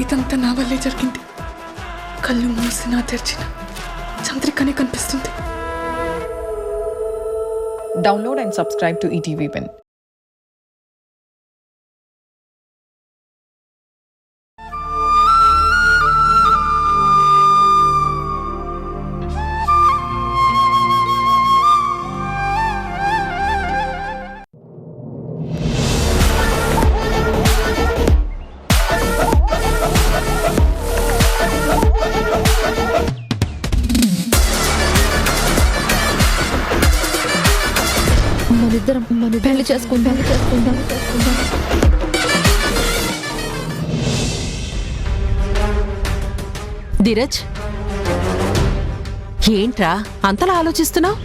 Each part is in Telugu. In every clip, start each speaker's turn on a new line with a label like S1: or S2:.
S1: ఇదంతా నా వల్లే జరిగింది. కళ్ళు మూసినా తెరిచిన చంద్రికనే కనిపిస్తుంది.
S2: Download and subscribe to ETV Win.
S3: మన పెళ్లి చేసుకుందాం.
S4: ధీరజ్, ఏంట్రా అంతలా ఆలోచిస్తున్నావు?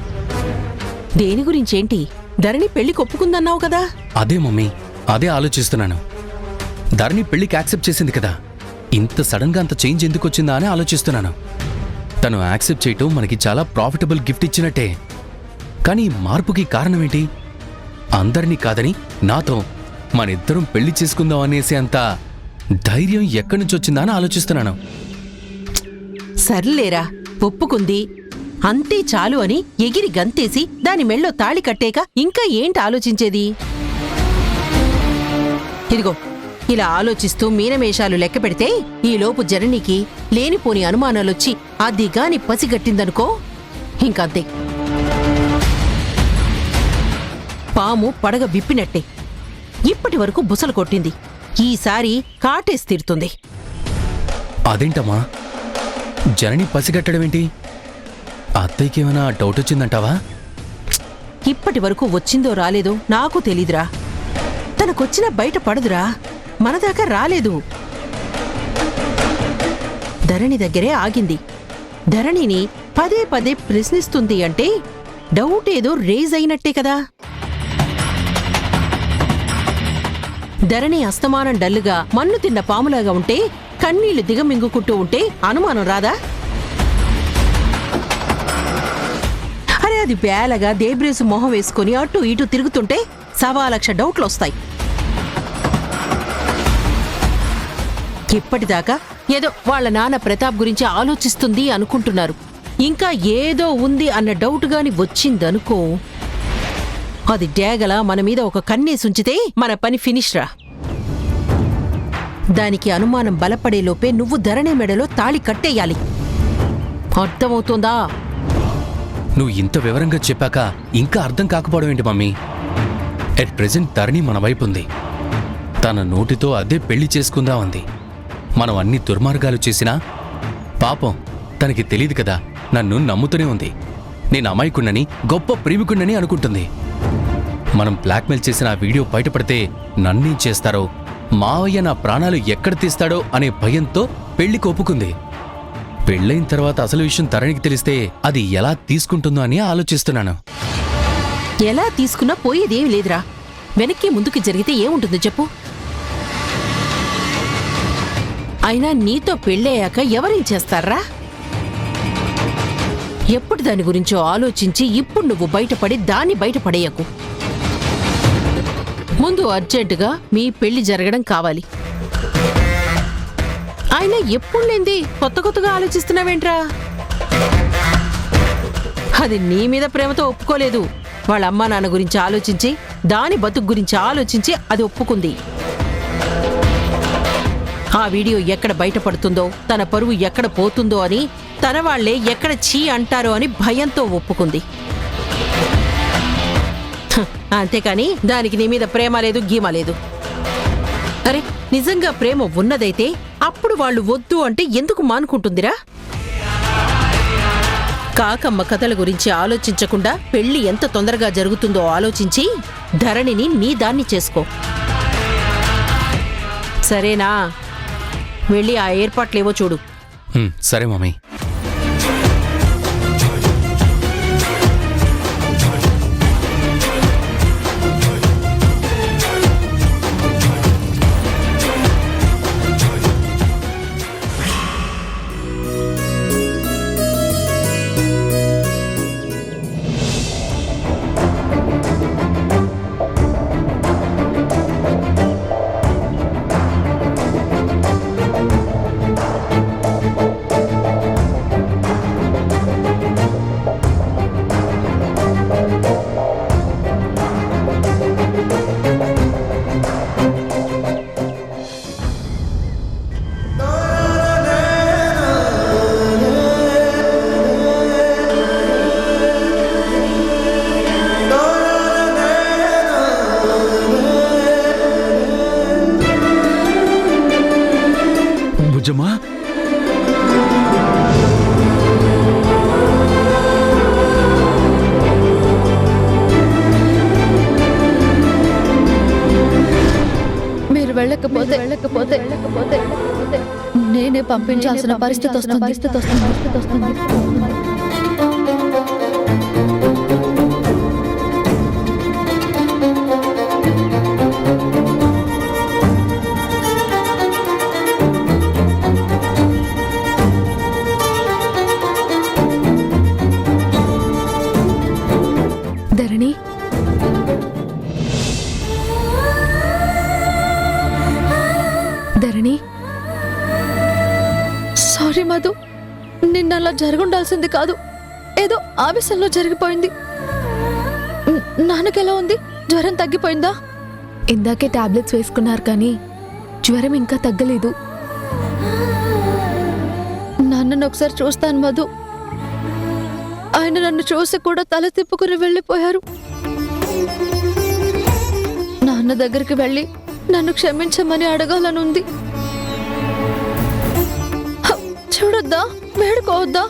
S4: దేని గురించేంటి? ధరణి పెళ్లికి ఒప్పుకుందన్నావు కదా?
S5: అదే మమ్మీ, అదే ఆలోచిస్తున్నాను. ధరణి పెళ్లికి యాక్సెప్ట్ చేసింది కదా, ఇంత సడన్ గా అంత చేంజ్ ఎందుకు వచ్చిందా అని ఆలోచిస్తున్నాను. తను యాక్సెప్ట్ చేయటం మనకి చాలా ప్రాఫిటబుల్ గిఫ్ట్ ఇచ్చినట్టే. కానీ మార్పుకి కారణమేంటి? అందరినీ కాదని నాతో మనిద్దరం పెళ్లి చేసుకుందాం అనేసి అంత ధైర్యం ఎక్కడి నుంచి వచ్చిందా అని ఆలోచిస్తున్నాను.
S4: సర్లేరా, ఒప్పుకుంది అంతే చాలు అని ఎగిరి గంతేసి దాని మెళ్ళో తాళి కట్టాక ఇంకా ఏంటి ఆలోచించేది? ఇదిగో ఇలా ఆలోచిస్తూ మీనమేషాలు లెక్క పెడితే ఈలోపు జననికి లేనిపోని అనుమానాలొచ్చి అది గాని పసిగట్టిందనుకో ఇంకంతే. పాము పడగ విప్పినట్టే. ఇప్పటి వరకు బుసలు కొట్టింది, ఈసారి కాటేసి తీరుతుంది.
S5: అదేంటమ్మా, జనని పసిగట్టడమేంటి? అత్తయ్యకేమైనా డౌట్ వచ్చిందంటావా?
S4: ఇప్పటి వరకు వచ్చిందో రాలేదో నాకు తెలీదురా. తనకొచ్చిన బయట పడదురా, మనదాకా రాలేదు. ధరణి దగ్గరే ఆగింది. ధరణిని పదే పదే ప్రశ్నిస్తుంది అంటే డౌట్ ఏదో రేజ్ అయినట్టే కదా. ధరణి అస్తమానం డల్లుగా మన్ను తిన్న పాములాగా ఉంటే, కన్నీళ్లు దిగమింగుకుంటూ ఉంటే అనుమానం రాదా? అరే, అది బేలగా దేబ్రేసు మొహం వేసుకుని అటు ఇటు తిరుగుతుంటే 1,00,000 డౌట్లొస్తాయి. ఇప్పటిదాకా ఏదో వాళ్ల నాన్న ప్రతాప్ గురించి ఆలోచిస్తుంది అనుకుంటున్నారు. ఇంకా ఏదో ఉంది అన్న డౌట్ గాని వచ్చిందనుకో, అది డేగలా మన మీద ఒక కన్నేసుంచితే మన పని ఫినిష్ రా. దానికి అనుమానం బలపడేలోపే నువ్వు ధరణి మెడలో తాళి కట్టేయాలి. అర్థమవుతోందా?
S5: నువ్వు ఇంత వివరంగా చెప్పాక ఇంకా అర్థం కాకపోవడం ఏంటి మమ్మీ? ఎట్ ప్రెజెంట్ ధరణి మన వైపు ఉంది. తన నోటితో అదే పెళ్లి చేసుకుందా ఉంది. మనం అన్ని దుర్మార్గాలు చేసినా పాపం తనకి తెలియదు కదా, నన్ను నమ్ముతూనే ఉంది. నేను అమాయకుణ్ణని, గొప్ప ప్రేమికుణ్ణని అనుకుంటుంది. మనం బ్లాక్మెయిల్ చేసిన ఆ వీడియో బయటపడితే నన్నేం చేస్తారో, మావయ్య నా ప్రాణాలు ఎక్కడ తీస్తాడో అనే భయంతో పెళ్లికి ఒప్పుకుంది. పెళ్ళైన తర్వాత అసలు విషయం ధరణికి తెలిస్తే అది ఎలా తీసుకుంటుందో అని ఆలోచిస్తున్నాను.
S4: ఎలా తీసుకున్నా పోయేదేం లేదురా. వెనక్కి ముందుకి జరిగితే ఏముంటుందో చెప్పు? అయినా నీతో పెళ్ళయ్యాక ఎవరేం చేస్తారా? ఎప్పుడు దాని గురించో ఆలోచించి ఇప్పుడు నువ్వు బయటపడి దాన్ని బయటపడేయకు. ముందు అర్జెంటుగా మీ పెళ్లి జరగడం కావాలి. ఆయన ఎప్పుడు లేంది కొత్తగా ఆలోచిస్తున్నావేంట్రా? అది నీ మీద ప్రేమతో ఒప్పుకోలేదు. వాళ్ళ అమ్మా నాన్న గురించి ఆలోచించి, దాని బతుకు గురించి ఆలోచించి అది ఒప్పుకుంది. ఆ వీడియో ఎక్కడ బయటపడుతుందో, తన పరువు ఎక్కడ పోతుందో అని, తన వాళ్లే ఎక్కడ చీ అంటారో అని భయంతో ఒప్పుకుంది. అంతేకాని దానికి నీ మీద ప్రేమ లేదు, గీమ లేదు. అరే, నిజంగా ప్రేమ ఉన్నదైతే అప్పుడు వాళ్ళు వద్దు అంటే ఎందుకు మానుకుంటుందిరా? కాకమ్మ కథల గురించి ఆలోచించకుండా పెళ్లి ఎంత తొందరగా జరుగుతుందో ఆలోచించి ధరణిని నీ దాన్ని చేసుకో. సరేనా? వెళ్ళి ఆ ఏర్పాట్లేవో చూడు.
S5: సరే మమ్మీ.
S6: సరోజమ్మా,
S3: మీరు వెళ్ళకపోతే నేనే పంపించాల్సిన పరిస్థితి వస్తుంది.
S1: ధరణి, ధరణి,
S3: సారీ మధు, నిన్న అలా జరుగుండాల్సింది కాదు. ఏదో ఆవేశంలో జరిగిపోయింది. నాన్నకెలా ఉంది? జ్వరం తగ్గిపోయిందా?
S1: ఇందాకే టాబ్లెట్స్ వేసుకున్నారు కానీ జ్వరం ఇంకా తగ్గలేదు.
S3: నాన్నను ఒకసారి చూస్తాను మధు. ఆయన నన్ను చూసి కూడా తల తిప్పుకుని వెళ్ళిపోయారు. నాన్న దగ్గరికి వెళ్ళి నన్ను క్షమించమని అడగాలనుంది. చూడొద్దా? వేడుకోవద్దా?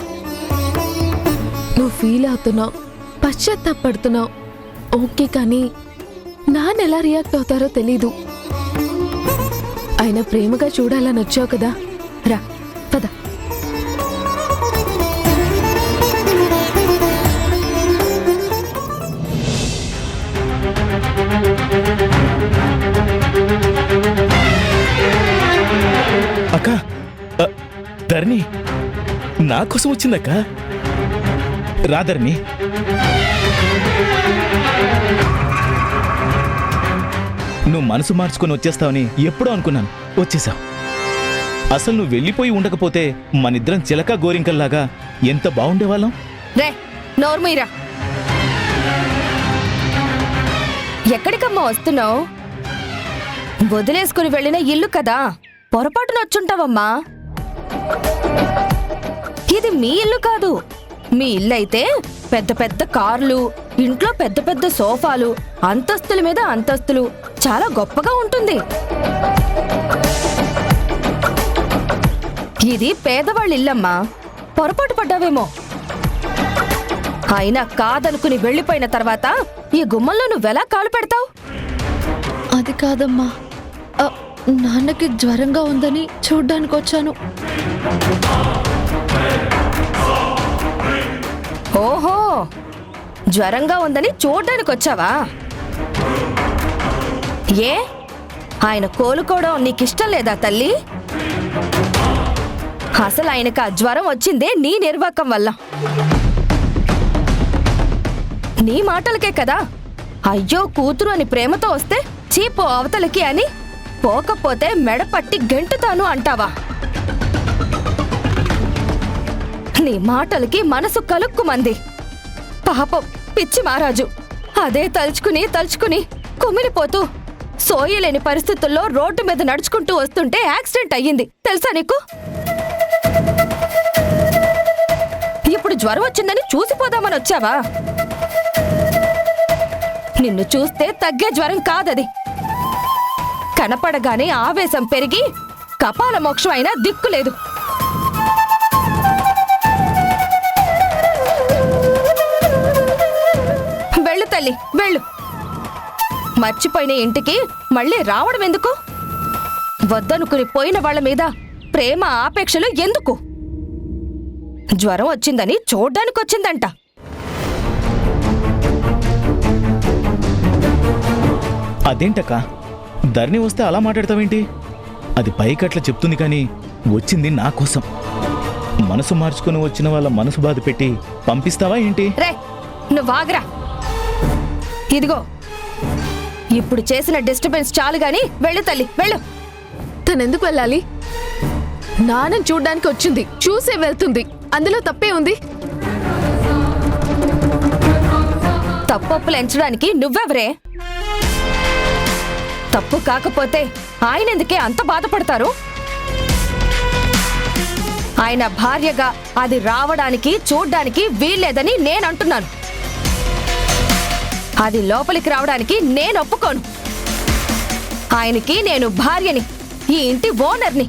S1: నువ్వు ఫీల్ అవుతున్నావు, పశ్చాత్తాపడుతున్నావు, ఓకే, కానీ నాన్న ఎలా రియాక్ట్ అవుతారో తెలీదు. ఆయన ప్రేమగా చూడాలని వచ్చావు కదా, రా పద.
S7: అక్క, ధరణి నా కోసం వచ్చిందక్క. రా ధరణి. నువ్వు మనసు మార్చుకొని వచ్చేస్తావని ఎప్పుడో అనుకున్నాను. వచ్చేసావు. అసలు నువ్వు వెళ్ళిపోయి ఉండకపోతే మనిద్దరం చిలక గోరింకల్లాగా ఎంత బాగుండేవాళ్ళం.
S8: రే నోర్మీరా, ఎక్కడికమ్మా వస్తున్నావు? వదిలేసుకుని వెళ్ళిన ఇల్లు కదా, పొరపాటున వచ్చుంటావమ్మా. ఇది మీ ఇల్లు కాదు. మీ ఇల్లు అయితే పెద్ద పెద్ద కార్లు, ఇంట్లో పెద్ద పెద్ద సోఫాలు, అంతస్తుల మీద అంతస్తులు, చాలా గొప్పగా ఉంటుంది. ఇది పేదవాళ్ళ ఇల్లమ్మా. పొరపాటు పడ్డావేమో. అయినా కాదనుకుని వెళ్ళిపోయిన తర్వాత ఈ గుమ్మంలో నువ్వెలా కాలు పెడతావు?
S3: అది కాదమ్మా, నాన్నకి జ్వరంగా ఉందని చూడ్డానికి వచ్చాను.
S8: ఓహో, జ్వరంగా ఉందని చూడ్డానికి వచ్చావా? ఏ, ఆయన కోలుకోవడం నీకిష్టం లేదా తల్లి? అసలు ఆయనకు ఆ జ్వరం వచ్చిందే నీ నిర్వాకం వల్ల. నీ మాటలకే కదా, అయ్యో కూతురు అని ప్రేమతో వస్తే చీపో అవతలకి అని, పోకపోతే మెడపట్టి గెంటుతాను అంటావా? నీ మాటలకి మనసు కలుక్కుమంది. పాపం పిచ్చి మహారాజు అదే తలుచుకుని కుమిలిపోతూ సోయలేని పరిస్థితుల్లో రోడ్డు మీద నడుచుకుంటూ వస్తుంటే యాక్సిడెంట్ అయ్యింది. తెలుసా నీకు? ఇప్పుడు జ్వరం వచ్చిందని చూసిపోదామని వచ్చావా? నిన్ను చూస్తే తగ్గే జ్వరం కాదది. కనపడగానే ఆవేశం పెరిగి కపాల మోక్షం అయినా దిక్కులేదు. వెళ్ళు తల్లి, వెళ్ళు. మర్చిపోయిన ఇంటికి మళ్ళీ రావడం ఎందుకు? వద్దనుకుని పోయిన వాళ్ళ మీద ప్రేమ ఆపేక్షలు ఎందుకు? జ్వరం వచ్చిందని చూడ్డానికి వచ్చిందంట.
S7: అదేంటక్క, ధరణి వస్తే అలా మాట్లాడతావేంటి? అది పైకట్ల చెప్తుంది కానీ వచ్చింది నా కోసం. మనసు మార్చుకుని వచ్చిన వాళ్ళ మనసు బాధ పెట్టి పంపిస్తావా ఏంటి?
S8: రే నువ్వాగరా. ఇదిగో, ఇప్పుడు చేసిన డిస్టర్బెన్స్ చాలు గాని వెళ్ళు తల్లి, వెళ్ళు.
S1: తనెందుకు వెళ్ళాలి? నాన్నని చూడ్డానికి వచ్చింది, చూసే వెళ్తుంది. అందులో తప్పే ఉంది?
S8: తప్పొప్పులు ఎంచడానికి నువ్వెవరే? తప్పు కాకపోతే ఆయనెందుకే అంత బాధపడతారు? ఆయన భార్యగా అది రావడానికి చూడ్డానికి వీల్లేదని నేనంటున్నాను. అది లోపలికి రావడానికి నేను ఒప్పుకోను. ఆయనకి నేను భార్యని, ఈ ఇంటి ఓనర్ని.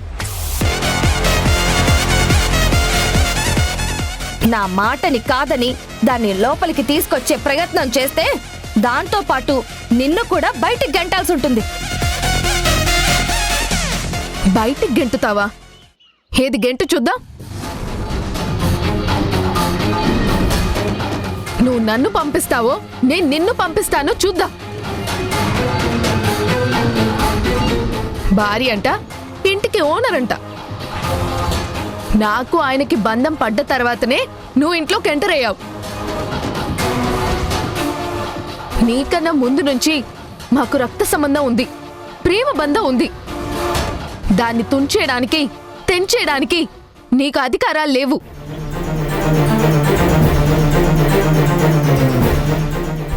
S8: నా మాటని కాదని దాన్ని లోపలికి తీసుకొచ్చే ప్రయత్నం చేస్తే దాంతో పాటు నిన్ను కూడా బయటికి గెంటాల్సి ఉంటుంది.
S1: బయటికి గెంటుతావా? ఏది గెంటు చూద్దాం. నువ్వు నన్ను పంపిస్తావో నేను నిన్ను పంపిస్తానో చూద్దాం. భార్య అంట, ఇంటికి ఓనర్ అంట. నాకు ఆయనకి బంధం పడ్డ తర్వాతనే నువ్వు ఇంట్లోకి ఎంటర్ అయ్యావు. నీకన్నా ముందు నుంచి మాకు రక్త సంబంధం ఉంది, ప్రేమ బంధం ఉంది. దాన్ని తుంచేయడానికి, తెంచేయడానికి నీకు అధికారాలు లేవు.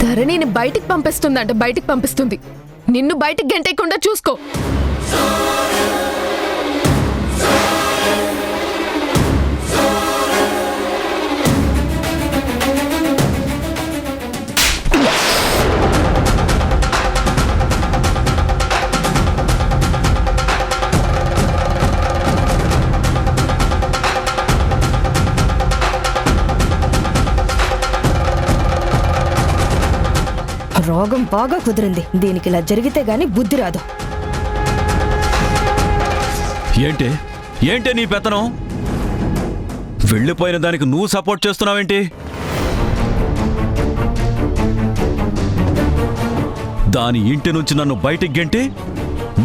S1: ధరణిని బయటికి పంపిస్తుందంట, బయటికి పంపిస్తుంది. నిన్ను బయటికి గెంటేయకుండా చూసుకో.
S8: రోగం బాగా కుదిరింది. దీనికి ఇలా జరిగితే గాని బుద్ధి రాదు.
S6: ఏంటే నీ పెత్తనం? వెళ్ళిపోయిన దానికి నువ్వు సపోర్ట్ చేస్తున్నావేంటి? దాని ఇంటి నుంచి నన్ను బయటికి గెంటి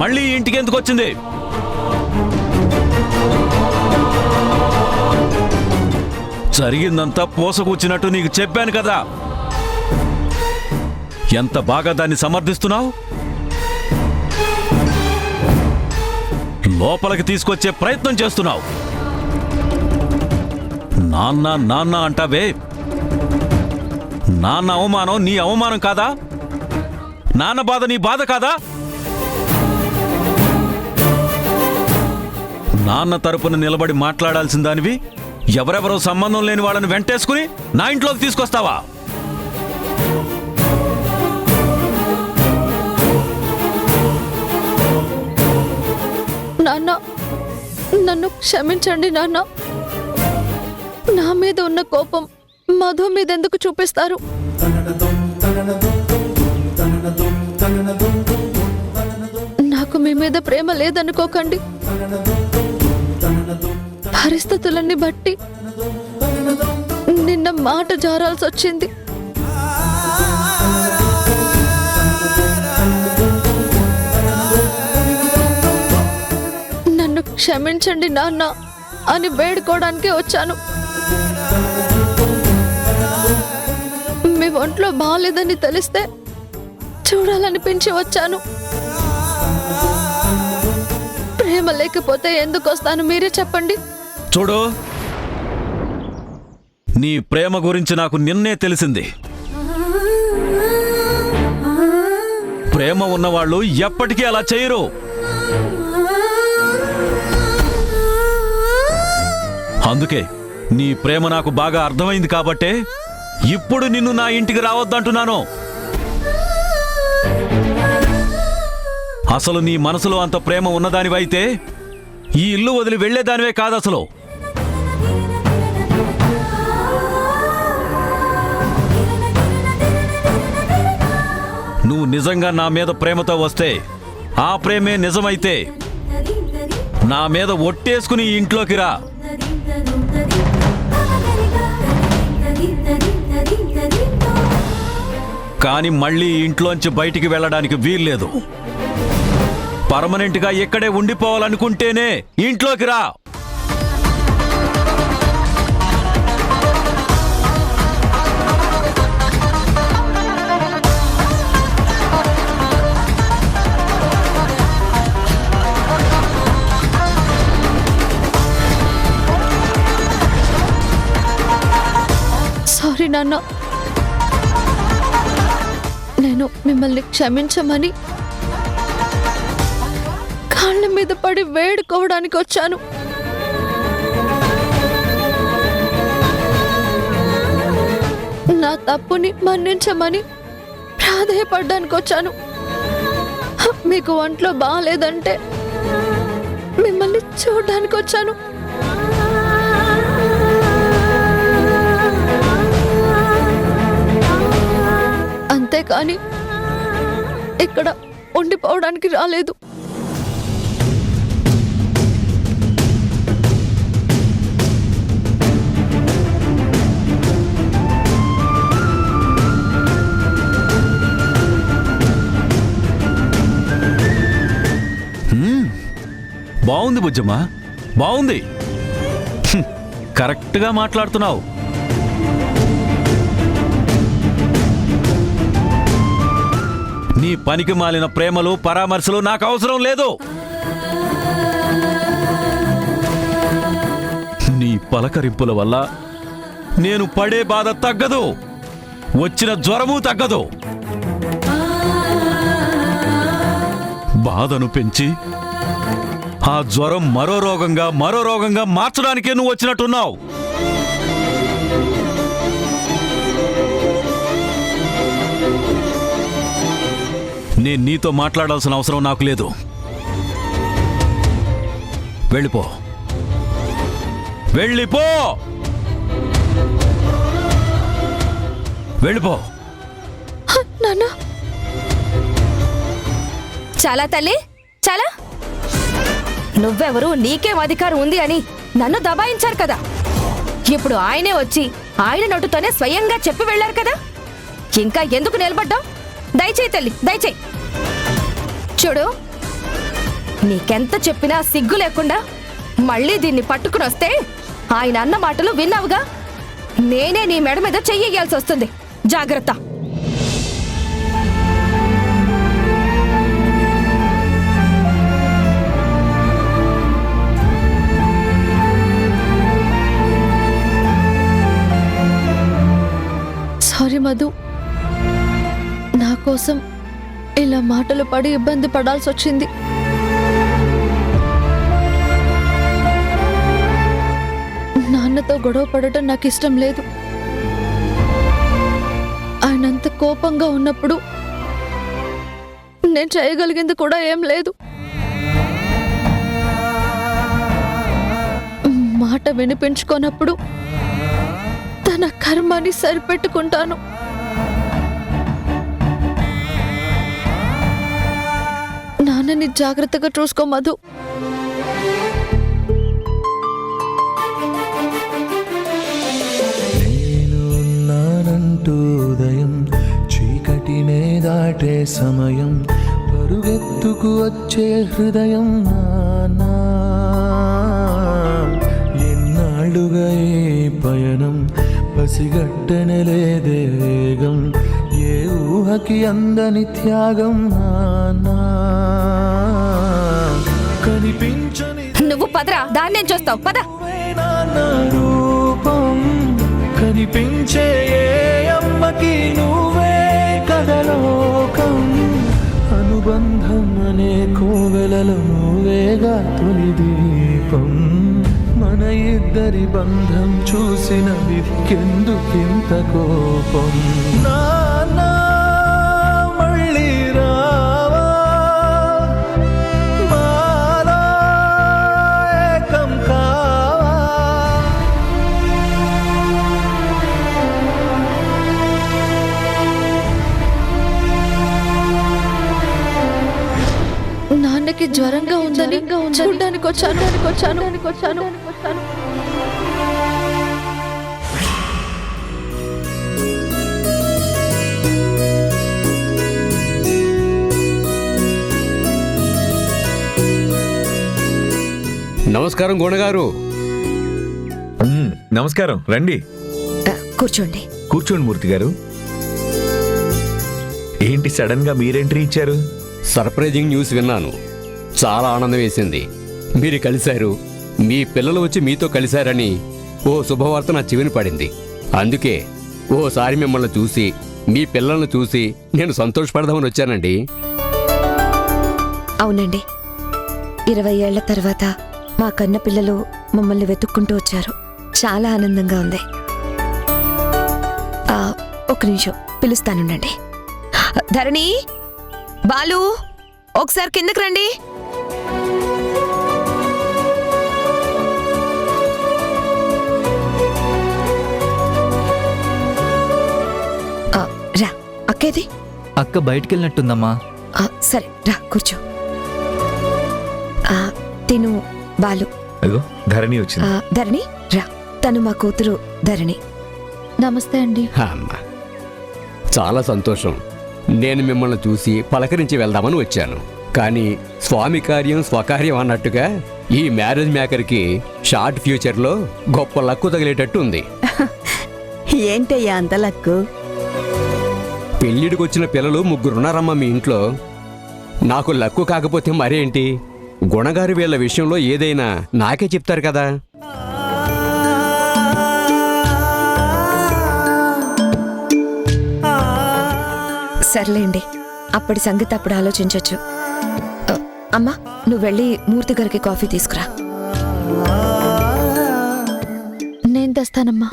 S6: మళ్ళీ ఇంటికి ఎందుకు వచ్చింది? జరిగిందంతా పోసకూచినట్టు నీకు చెప్పాను కదా. ఎంత బాగా దాన్ని సమర్థిస్తున్నావు. లోపలికి తీసుకొచ్చే ప్రయత్నం చేస్తున్నావు. నాన్న నాన్న అంటావే, నాన్న అవమానం నీ అవమానం కాదా? నాన్న బాధ నీ బాధ కాదా? నాన్న తరపున నిలబడి మాట్లాడాల్సిన దానివి ఎవరెవరో సంబంధం లేని వాళ్ళని వెంటేసుకుని నా ఇంట్లోకి తీసుకొస్తావా?
S3: నాన్న, నన్ను క్షమించండి నాన్న. నా మీద ఉన్న కోపం మధు మీద ఎందుకు చూపిస్తారు? నాకు మీ మీద ప్రేమ లేదనుకోకండి. పరిస్థితులన్నీ బట్టి నిన్న మాట జారాల్సి వచ్చింది. నన్ను క్షమించండి నాన్న అని వేడుకోవడానికే వచ్చాను. మీ ఒంట్లో బాగాలేదని తెలిస్తే చూడాలనిపించి వచ్చాను. ప్రేమ లేకపోతే ఎందుకు వస్తాను మీరే చెప్పండి.
S6: చూడు, నీ ప్రేమ గురించి నాకు నిన్నే తెలిసింది. ప్రేమ ఉన్నవాళ్ళు ఎప్పటికీ అలా చేయరు. అందుకే నీ ప్రేమ నాకు బాగా అర్థమైంది కాబట్టే ఇప్పుడు నిన్ను నా ఇంటికి రావద్దంటున్నాను. అసలు నీ మనసులో అంత ప్రేమ ఉన్నదానివైతే ఈ ఇల్లు వదిలి వెళ్లేదానివే కాదు. అసలు నువ్వు నిజంగా నా మీద ప్రేమతో వస్తే, ఆ ప్రేమే నిజమైతే నా మీద ఒట్టేసుకుని ఈ ఇంట్లోకి రా. కానీ మళ్ళీ ఇంట్లోంచి బయటికి వెళ్ళడానికి వీల్లేదు. పర్మనెంట్గా ఇక్కడే ఉండిపోవాలనుకుంటేనే ఇంట్లోకి రా.
S3: సారీ నాన్న, నేను మిమ్మల్ని క్షమించమని కాళ్ళ మీద పడి వేడుకోవడానికి వచ్చాను. నా తప్పుని మన్నించమని ప్రాధేయపడ్డానికి వచ్చాను. మీకు ఒంట్లో బాగాలేదంటే మిమ్మల్ని చూడడానికి వచ్చాను. కానీ ఇక్కడ ఉండిపోవడానికి రాలేదు.
S6: బాగుంది బుజ్జమ్మ, బాగుంది. కరెక్ట్గా మాట్లాడుతున్నావు. నీ పనికి మాలిన ప్రేమలు పరామర్శలు నాకు అవసరం లేదు. నీ పలకరింపుల వల్ల నేను పడే బాధ తగ్గదు, వచ్చిన జ్వరము తగ్గదు. బాధను పెంచి ఆ జ్వరం మరో రోగంగా మార్చడానికే నువ్వు వచ్చినట్టున్నావు. నేను నీతో మాట్లాడాల్సిన అవసరం నాకు లేదు. వెళ్ళిపో, వెళ్ళిపో, వెళ్ళిపో.
S3: నాన్న,
S8: చాలా తల్లి, చాలా. నువ్వెవరు, నీకేం అధికారం ఉంది అని నన్ను దబాయించారు కదా. ఇప్పుడు ఆయనే వచ్చి ఆయన నోటుతోనే స్వయంగా చెప్పి వెళ్ళారు కదా. ఇంకా ఎందుకు నిలబడ్డావు? దయచేయి తల్లి, దయచేయి. చూడు, నీకెంత చెప్పినా సిగ్గు లేకుండా మళ్ళీ దీన్ని పట్టుకుని వస్తే ఆయన అన్న మాటలు విన్నావుగా, నేనే నీ మెడ మీద చెయ్యాల్సి వస్తుంది. జాగ్రత్త.
S3: సారీ మధు, నా కోసం ఇలా మాటలు పడి ఇబ్బంది పడాల్సి వచ్చింది. నాన్నతో గొడవ పడటం నాకు ఇష్టం లేదు. ఆయనంత కోపంగా ఉన్నప్పుడు నేను చేయగలిగింది కూడా ఏం లేదు. మాట వినిపించుకోనప్పుడు తన కర్మాన్ని సరిపెట్టుకుంటాను. నాన్నని జాగ్రత్తగా చూసుకో మధు.
S9: నేను ఉన్నానంటూ ఉదయం చీకటినే దాటే సమయం పరుగెత్తుకు వచ్చే హృదయం నానా. ఎన్నాళ్ళుగా ఈ పయనం పసిగట్టనలేదే వేగం, ఏ ఊహకి అందని త్యాగం నానా. కనిపించని
S8: నువ్వు పదరా, దాన్నేం చూస్తావు? పద.
S9: రూపం కనిపించే ఏ అమ్మకి నువ్వే కదలోకం. అనుబంధం అనే కోవెలలో నువ్వేగా తొలి దీపం. మన ఇద్దరి బంధం చూసిన వికెందుకింత కోపం. నానా మళ్ళీ రావా, మాలో ఏకం కావా.
S3: నాన్నకి జ్వరంగా ఉందని చూడ్డానికి వచ్చాను.
S10: నమస్కారం గుణగారు.
S7: నమస్కారం, రండి.
S8: కూర్చోండి.
S7: కూర్చోండి మూర్తి గారు. ఏంటి సడన్ గా మీరెంట్రీ ఇచ్చారు?
S10: సర్ప్రైజింగ్ న్యూస్ విన్నాను. చాలా ఆనందం వేసింది. మీరు కలిశారు, మీ పిల్లలు వచ్చి మీతో కలిశారని ఓ శుభవార్త నా చెవిని పడింది. అందుకే ఓసారి మిమ్మల్ని చూసి, మీ పిల్లలను చూసి నేను సంతోషపడదామని వచ్చానండి.
S8: అవునండి, 20 ఏళ్ల తర్వాత మా కన్న పిల్లలు మమ్మల్ని వెతుక్కుంటూ వచ్చారు. చాలా ఆనందంగా ఉంది. ఒక నిమిషం పిలుస్తానుండండి. ధరణి, బాలు, ఒకసారి కిందకి రండి. రా, అక్కేది
S9: అక్క బయటికెళ్ళినట్టుందమ్మా.
S8: సరే రా కూర్చో. తిను బాలు.
S7: అగో ధరణి వచ్చింది.
S8: ధరణి రా, తను మా కూతురు ధరణి.
S3: నమస్తే అండి.
S10: అమ్మా చాలా సంతోషం. నేను మిమ్మల్ని చూసి పలకరించి వెళ్దామని వచ్చాను. కానీ స్వామి కార్యం స్వకార్యం అన్నట్టుగా ఈ మ్యారేజ్ మేకర్కి షార్ట్ ఫ్యూచర్లో గొప్ప లక్కు తగిలేటట్టు ఉంది.
S11: ఏంటయ్యా అంత లక్కు?
S10: పెళ్ళిడికి వచ్చిన పిల్లలు 3 ఉన్నారమ్మా మీ ఇంట్లో. నాకు లక్కు కాకపోతే మరేంటి? గుణగారి వీళ్ళ విషయంలో ఏదైనా నాకే చెప్తారు కదా.
S8: సర్లేండి, అప్పటి సంగతి అప్పుడు ఆలోచించొచ్చు. అమ్మా, నువ్వు వెళ్ళి మూర్తి గారికి కాఫీ తీసుకురా.
S3: నేను తెస్తానమ్మా.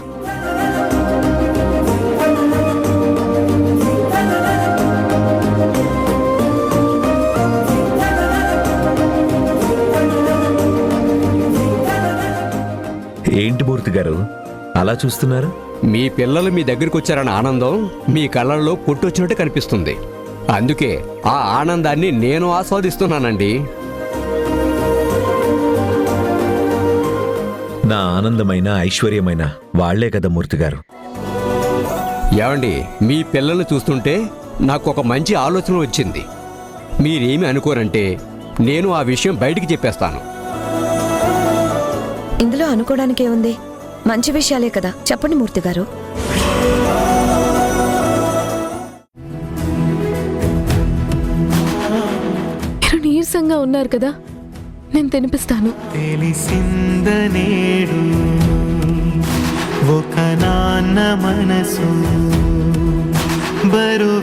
S7: ఏంటి మూర్తి గారు అలా చూస్తున్నారు?
S10: మీ పిల్లలు మీ దగ్గరికి వచ్చారన్న ఆనందం మీ కళ్ళల్లో పుట్టొచ్చినట్టు కనిపిస్తుంది. అందుకే ఆ ఆనందాన్ని నేను ఆస్వాదిస్తున్నానండి.
S7: నా ఆనందమైన ఐశ్వర్యమైన వాళ్లే కదా మూర్తి గారు.
S10: ఏమండి, మీ పిల్లల్ని చూస్తుంటే నాకు ఒక మంచి ఆలోచన వచ్చింది. మీరేమి అనుకోరంటే నేను ఆ విషయం బయటికి చెప్పేస్తాను.
S8: ఇందులో అనుకోవడానికేముంది? మంచి విషయాలే కదా, చెప్పండి మూర్తి గారు.
S1: మీరు నీరసంగా ఉన్నారు కదా, నేను తినిపిస్తాను.
S9: తెలిసిందనేడు ఒక నాన్న మనసు బరువు